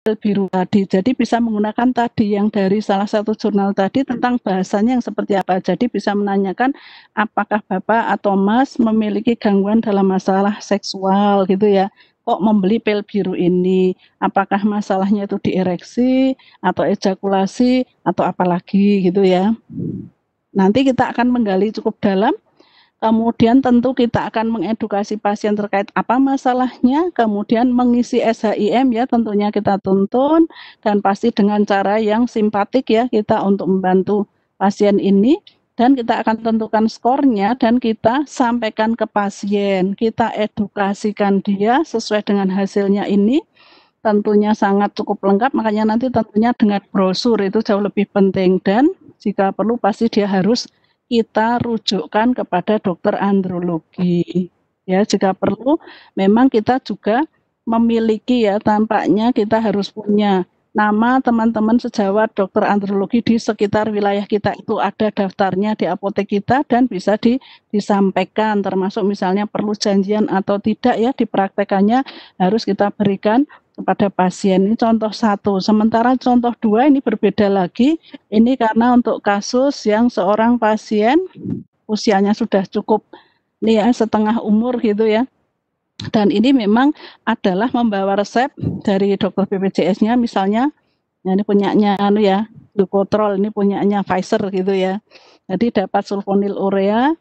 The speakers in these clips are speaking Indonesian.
biru tadi. Jadi bisa menggunakan tadi yang dari salah satu jurnal tadi tentang bahasanya yang seperti apa. Jadi bisa menanyakan apakah Bapak atau Mas memiliki gangguan dalam masalah seksual gitu ya. Kok membeli pil biru ini? Apakah masalahnya itu di ereksi atau ejakulasi atau apalagi gitu ya. Nanti kita akan menggali cukup dalam. Kemudian tentu kita akan mengedukasi pasien terkait apa masalahnya, kemudian mengisi SHIM ya tentunya kita tuntun dan pasti dengan cara yang simpatik ya kita untuk membantu pasien ini dan kita akan tentukan skornya dan kita sampaikan ke pasien, kita edukasikan dia sesuai dengan hasilnya ini tentunya sangat cukup lengkap makanya nanti tentunya dengan brosur itu jauh lebih penting dan jika perlu pasti dia harus kita rujukkan kepada dokter andrologi. Ya, jika perlu memang kita juga memiliki ya tampaknya kita harus punya nama teman-teman sejawat dokter andrologi di sekitar wilayah kita itu ada daftarnya di apotek kita dan bisa disampaikan termasuk misalnya perlu janjian atau tidak ya dipraktekannya harus kita berikan kepada pasien. Ini contoh satu. Sementara contoh dua ini berbeda lagi. Ini karena untuk kasus yang seorang pasien usianya sudah cukup nih ya setengah umur gitu ya. Dan ini memang adalah membawa resep dari dokter BPJS-nya misalnya ini punyanya ya Glucotrol ini punyanya Pfizer gitu ya. Jadi dapat sulfonil urea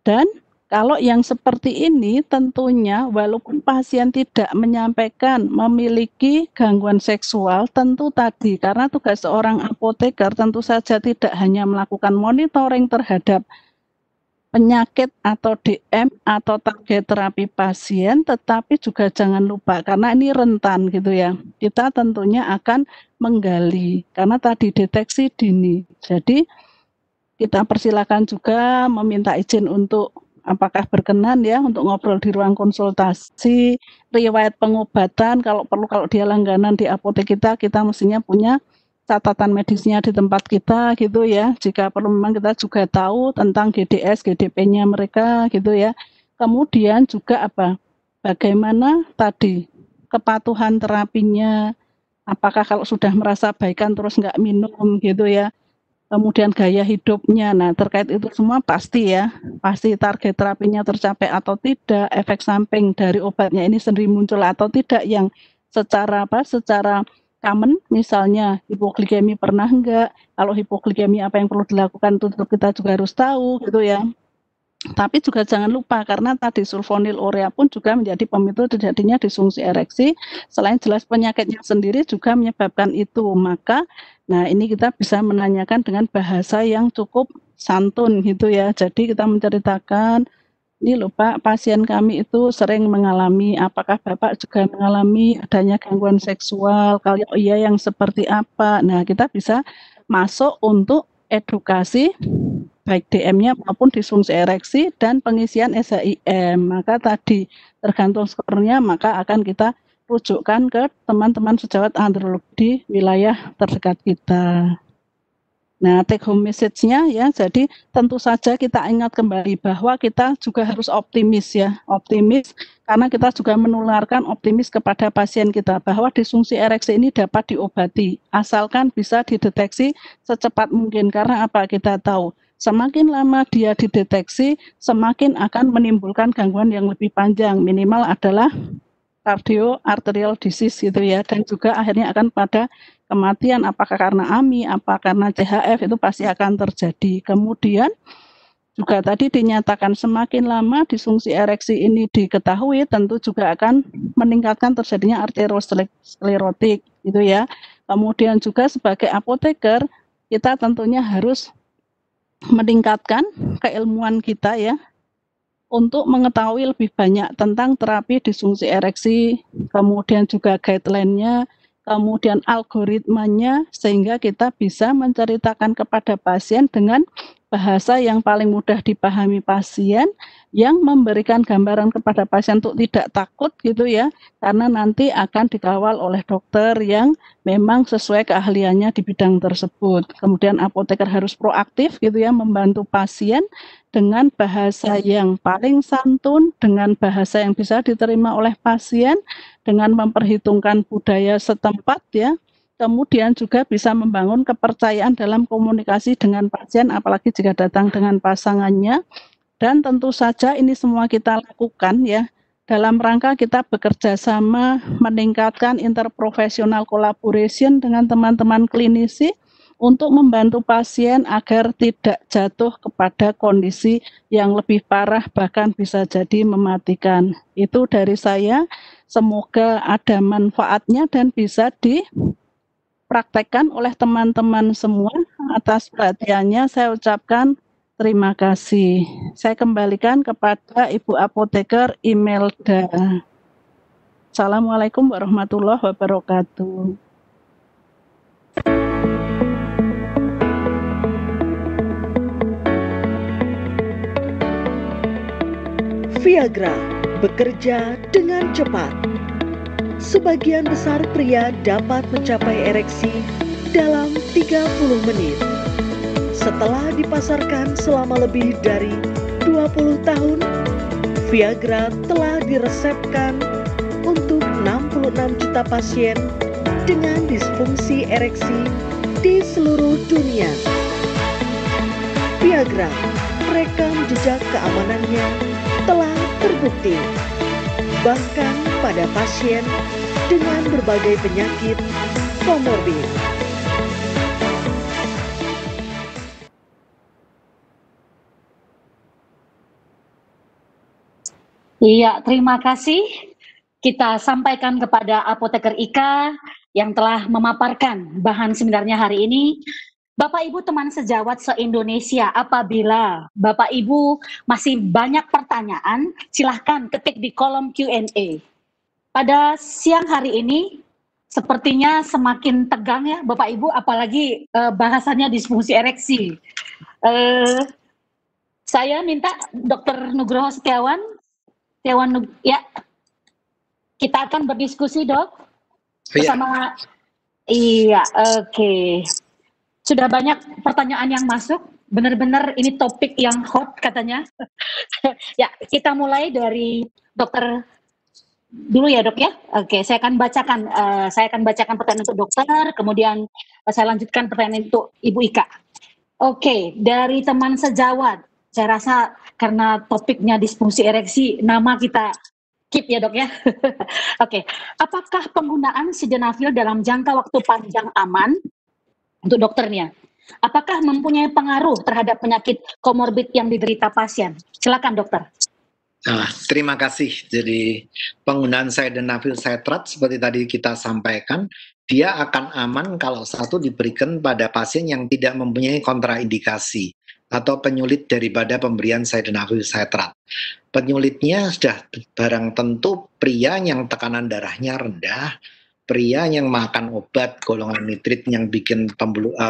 dan kalau yang seperti ini tentunya walaupun pasien tidak menyampaikan memiliki gangguan seksual tentu tadi karena tugas seorang apoteker tentu saja tidak hanya melakukan monitoring terhadap penyakit atau DM atau target terapi pasien tetapi juga jangan lupa karena ini rentan gitu ya. Kita tentunya akan menggali karena tadi deteksi dini. Jadi kita persilakan juga meminta izin untuk apakah berkenan ya untuk ngobrol di ruang konsultasi, riwayat pengobatan kalau perlu kalau dia langganan di apotek kita mestinya punya catatan medisnya di tempat kita gitu ya. Jika perlu memang kita juga tahu tentang GDS, GDP-nya mereka gitu ya. Kemudian juga apa? Bagaimana tadi kepatuhan terapinya, apakah kalau sudah merasa baikan terus nggak minum gitu ya. Kemudian gaya hidupnya. Nah, terkait itu semua pasti ya, pasti target terapinya tercapai atau tidak, efek samping dari obatnya ini sendiri muncul atau tidak yang secara secara common misalnya hipoglikemi pernah enggak, kalau hipoglikemi apa yang perlu dilakukan itu kita juga harus tahu gitu ya. Tapi juga jangan lupa karena tadi sulfonil urea pun juga menjadi pemicu terjadinya disfungsi ereksi. Selain jelas penyakitnya sendiri juga menyebabkan itu. Maka nah ini kita bisa menanyakan dengan bahasa yang cukup santun gitu ya. Jadi kita menceritakan, ini loh Pak, pasien kami itu sering mengalami, apakah Bapak juga mengalami adanya gangguan seksual? Kalau iya yang seperti apa? Nah, kita bisa masuk untuk edukasi baik DM-nya maupun disfungsi ereksi dan pengisian SHIM. Maka tadi tergantung skornya maka akan kita rujukkan ke teman-teman sejawat andrologi di wilayah terdekat kita. Nah, take home message-nya ya, jadi tentu saja kita ingat kembali bahwa kita juga harus optimis ya, optimis karena kita juga menularkan optimis kepada pasien kita bahwa disfungsi ereksi ini dapat diobati asalkan bisa dideteksi secepat mungkin karena apa kita tahu semakin lama dia dideteksi semakin akan menimbulkan gangguan yang lebih panjang minimal adalah cardio arterial disease gitu ya dan juga akhirnya akan pada kematian apakah karena AMI, apa karena CHF itu pasti akan terjadi. Kemudian juga tadi dinyatakan semakin lama disfungsi ereksi ini diketahui tentu juga akan meningkatkan terjadinya arteriosklerotik gitu ya. Kemudian juga sebagai apoteker kita tentunya harus meningkatkan keilmuan kita ya untuk mengetahui lebih banyak tentang terapi disfungsi ereksi, kemudian juga guideline-nya, kemudian algoritmanya sehingga kita bisa menceritakan kepada pasien dengan bahasa yang paling mudah dipahami pasien yang memberikan gambaran kepada pasien untuk tidak takut gitu ya, karena nanti akan dikawal oleh dokter yang memang sesuai keahliannya di bidang tersebut. Kemudian apoteker harus proaktif gitu ya, membantu pasien dengan bahasa yang paling santun, dengan bahasa yang bisa diterima oleh pasien, dengan memperhitungkan budaya setempat ya. Kemudian juga bisa membangun kepercayaan dalam komunikasi dengan pasien, apalagi jika datang dengan pasangannya. Dan tentu saja ini semua kita lakukan ya, dalam rangka kita bekerja sama meningkatkan interprofessional collaboration dengan teman-teman klinisi untuk membantu pasien agar tidak jatuh kepada kondisi yang lebih parah, bahkan bisa jadi mematikan. Itu dari saya, semoga ada manfaatnya dan bisa dipraktekkan oleh teman-teman semua. Atas perhatiannya saya ucapkan terima kasih. Saya kembalikan kepada Ibu Apoteker Imelda. Assalamualaikum warahmatullahi wabarakatuh. Viagra bekerja dengan cepat. Sebagian besar pria dapat mencapai ereksi dalam 30 menit. Setelah dipasarkan selama lebih dari 20 tahun, Viagra telah diresepkan untuk 66 juta pasien dengan disfungsi ereksi di seluruh dunia. Viagra, rekam jejak keamanannya telah terbukti, bahkan pada pasien dengan berbagai penyakit komorbid. Iya, terima kasih. Kita sampaikan kepada Apoteker Ika yang telah memaparkan bahan seminarnya hari ini. Bapak Ibu teman sejawat se-Indonesia, apabila Bapak Ibu masih banyak pertanyaan, silahkan ketik di kolom Q&A. Pada siang hari ini, sepertinya semakin tegang ya Bapak Ibu, apalagi bahasannya disfungsi ereksi. Saya minta Dr. Nugroho Setiawan, ya, kita akan berdiskusi dok bersama. Iya, oke. Sudah banyak pertanyaan yang masuk. Benar-benar ini topik yang hot katanya. Ya, kita mulai dari dokter dulu ya dok ya. Oke, saya akan bacakan pertanyaan untuk dokter. Kemudian saya lanjutkan pertanyaan untuk Ibu Ika. Oke, dari teman sejawat. Saya rasa karena topiknya disfungsi ereksi, nama kita keep ya dok ya. Oke, apakah penggunaan sildenafil dalam jangka waktu panjang aman untuk dokternya? Apakah mempunyai pengaruh terhadap penyakit komorbid yang diderita pasien? Silakan dokter. Terima kasih. Jadi penggunaan sildenafil citrat seperti tadi kita sampaikan, dia akan aman kalau satu diberikan pada pasien yang tidak mempunyai kontraindikasi atau penyulit daripada pemberian sildenafil citrat. Penyulitnya sudah barang tentu pria yang tekanan darahnya rendah, pria yang makan obat golongan nitrit yang bikin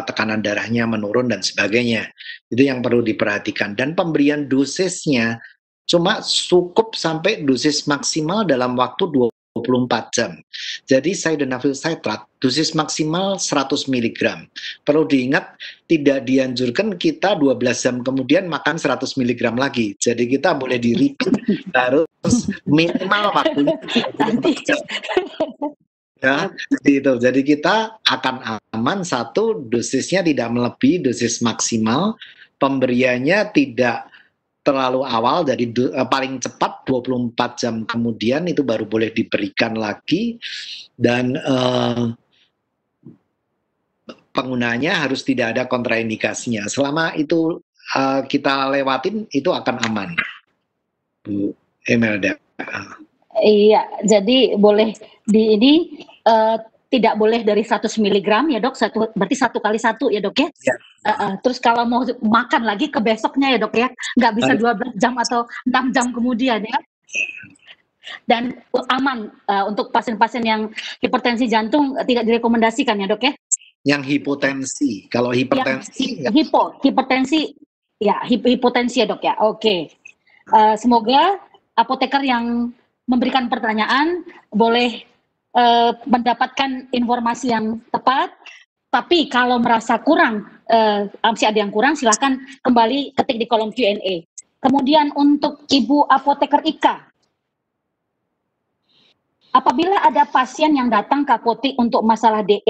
tekanan darahnya menurun dan sebagainya. Itu yang perlu diperhatikan. Dan pemberian dosisnya cuma cukup sampai dosis maksimal dalam waktu 24 jam. Jadi sildenafil citrat dosis maksimal 100 mg. Perlu diingat tidak dianjurkan kita 12 jam kemudian makan 100 mg lagi. Jadi kita boleh di-repeat harus minimal waktunya 24 jam. Ya, itu. Jadi kita akan aman, satu, dosisnya tidak melebihi dosis maksimal, pemberiannya tidak terlalu awal, jadi paling cepat 24 jam kemudian itu baru boleh diberikan lagi, dan penggunaannya harus tidak ada kontraindikasinya. Selama itu kita lewatin, itu akan aman, Bu Imelda. Iya, jadi boleh tidak boleh dari 100 mg ya dok, berarti 1 kali 1 ya dok ya? Ya. Terus kalau mau makan lagi ke besoknya ya dok ya, nggak bisa 12 jam atau 6 jam kemudian ya. Dan aman untuk pasien-pasien yang hipertensi jantung tidak direkomendasikan ya dok ya? Yang hipotensi, kalau hipertensi hipotensi ya dok ya, oke. Semoga apoteker yang memberikan pertanyaan boleh mendapatkan informasi yang tepat. Tapi kalau merasa kurang, masih ada yang kurang, silahkan kembali ketik di kolom Q&A. Kemudian untuk Ibu Apoteker Ika, apabila ada pasien yang datang ke apotek untuk masalah DE,